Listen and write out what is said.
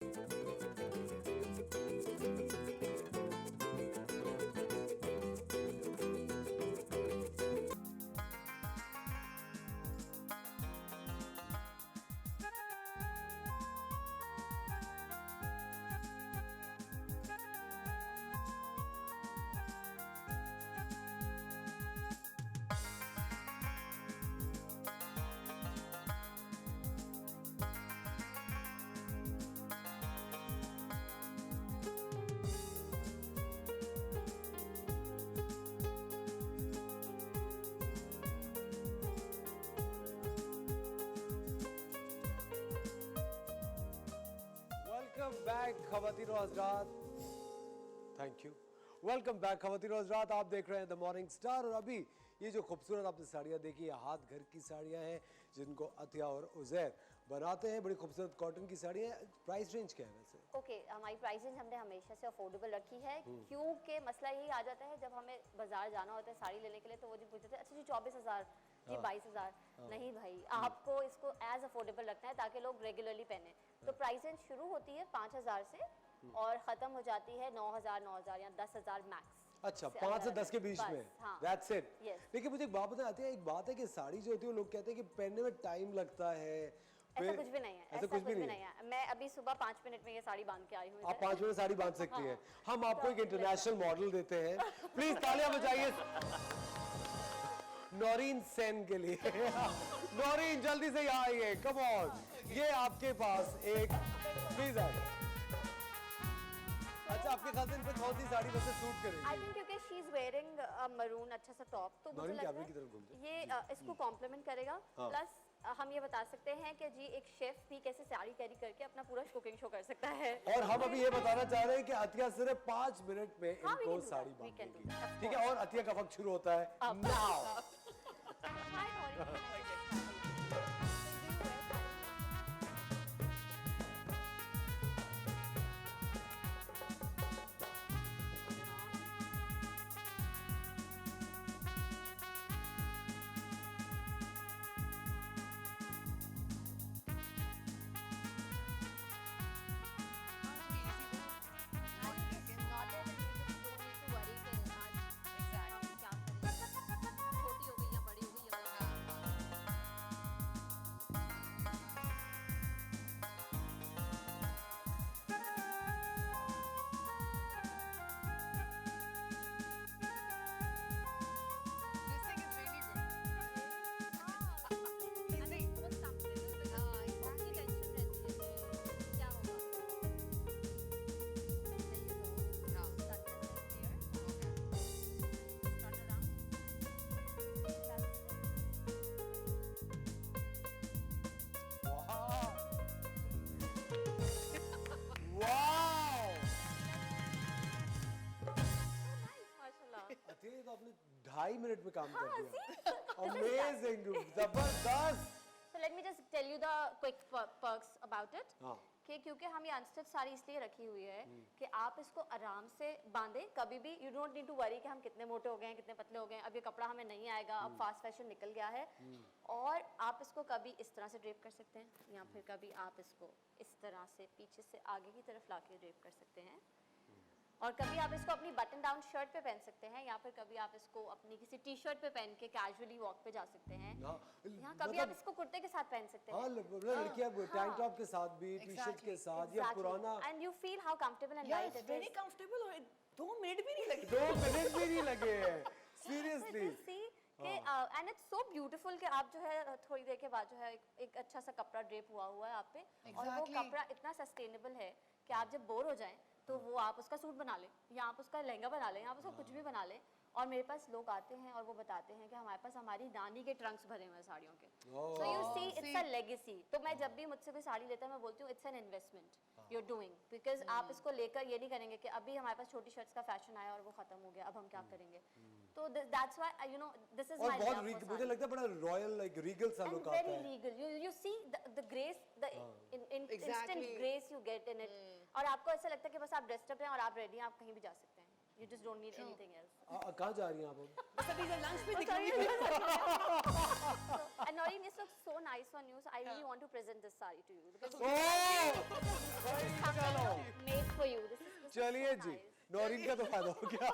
Welcome back खवातीन और हज़रात, thank you. Welcome back खवातीन और हज़रात, आप देख रहे हैं द मॉर्निंग स्टार। और अभी ये जो खूबसूरत आपने साड़ियाँ देखी, ये हाथ घर की साड़ियाँ हैं जिनको अतिया और उज़ैर बनाते हैं। बड़ी खूबसूरत कॉटन की साड़ियाँ। प्राइस रेंज क्या है वैसे? ओके, हमारी प्राइस रेंज हमने हमेशा से अफोर्डेबल रखी है, क्योंकि मसला यही आ जाता है जब हमें बाजार जाना होता है साड़ी लेने के लिए, तो वो जी पूछते थे अच्छा जी 24,000 जी 22,000। नहीं भाई, आपको इसको एज अफोर्डेबल रखना है ताकि लोग रेगुलरली पहने। तो प्राइस रेंज शुरू होती है 5,000 से और ख़त्म हो जाती है 9,000 9,000 या 10,000 मैक्स। अच्छा, 5 से 10 के बीच में। हाँ। That's it। Yes। लेकिन मुझे एक बात बताएं आती है, एक बात है कि साड़ी जो होती है वो लोग कहते हैं कि पहनने में टाइम लगता है। ऐसा कुछ भी नहीं है, ऐसा कुछ भी नहीं है। मैं अभी सुबह 5 मिनट में ये साड़ी बांध के आई हूँ। आप 5 मिनट साड़ी बांध सकती हैं। हम आपको एक इंटरनेशनल मॉडल देते हैं। प्लीज तालियां बजाइए नौरीन सेन के लिए। नौरीन जल्दी से यहाँ आइए, कम ऑन। ये आपके पास एक प्लीज आइए। अच्छा, आपके कजिन पे कौन सी साड़ी वैसे सूट करेगी? आई थिंक क्योंकि she is wearing a maroon अच्छा सा टॉप, तो मुझे लगता कैमरे की तरफ घूमते है ये इसको कॉम्प्लीमेंट करेगा। प्लस हम ये बता सकते हैं कि जी एक शेफ भी कैसे साड़ी कैरी करके अपना पूरा कुकिंग शो कर सकता है। और हम अभी ये बताना चाह रहे हैं कि अतिया सिर्फ 5 मिनट में हाँ, इनको sari we can do बांधेगी। that, ठीक है, और अतिया का वक्त शुरू होता है नाउ। अतिया, तो आपने 2.5 मिनट में काम कर दिया। अमेजिंग, जबरदस्त। So let me just tell you the quick perks about it. कि क्योंकि हम ये अनस्टिच साड़ी इसलिए रखी हुई है कि आप इसको आराम से बांधें कभी भी। You don't need to worry कि हम कितने मोटे हो गए हैं, कितने पतले हो गए हैं, अब ये कपड़ा हमें नहीं आएगा, अब फास्ट फैशन निकल गया है। और आप इसको कभी इस तरह से ड्रेप कर सकते हैं या फिर कभी आप इसको इस तरह से पीछे से आगे की तरफ ला के ड्रेप कर सकते हैं। और कभी आप इसको अपनी बटन डाउन शर्ट पे पहन सकते हैं या फिर कभी आप इसको अपनी किसी टी शर्ट पे पहन के कैजुअली वॉक पे जा सकते हैं। यहाँ कभी आप इसको कुर्ते के साथ पहन सकते हैं। लड़कियां टैंक टॉप के साथ भी, टी शर्ट के साथ या पुराना, and you feel how comfortable and light it is. Very comfortable. और 2 मिनट भी नहीं लगे। 2 मिनट भी नहीं लगे हैं, seriously. And it's so beautiful कि आप जो है थोड़ी देर के बाद जो है एक अच्छा सा कपड़ा ड्रेप हुआ है आप पे। और वो कपड़ा इतना सस्टेनेबल है कि आप जब बोर हो जाएं तो वो आप उसका सूट बना लें या आप उसका लहंगा बना लें या आप उसका कुछ भी बना लें। और मेरे पास लोग आते हैं और वो बताते हैं कि हमारे पास हमारी नानी के ट्रंक्स भरे हुए हैं साड़ियों के। So you see it's a legacy. तो मैं जब भी मुझसे कोई साड़ी लेता है मैं बोलती हूँ it's an investment you are doing, because आप इसको लेकर ये नहीं करेंगे कि अभी हमारे पास छोटी शर्ट्स का फैशन आया और वो खत्म हो गया, अब हम क्या करेंगे। तो that's why you know this is my love. मुझे लगता है बड़ा रॉयल, लाइक रीगल सा लुक आता है। Very Regal. You see the grace, the instant grace you get in it. और आपको ऐसा लगता है कि बस आप ड्रेस्ड अप हैं और आप रेडी हैं, आप कहीं भी जा सकते हैं। You just don't need anything else. कहाँ जा रही हैं आप अब? बस अभी इधर लंच पे Oh, sorry. दिखाऊंगी। And Noreen, this looks so nice on you, so I really want to present this sari to you because चलो made for you. This is चलिए so जी, nice. नौरीन का तो फायदा हो गया।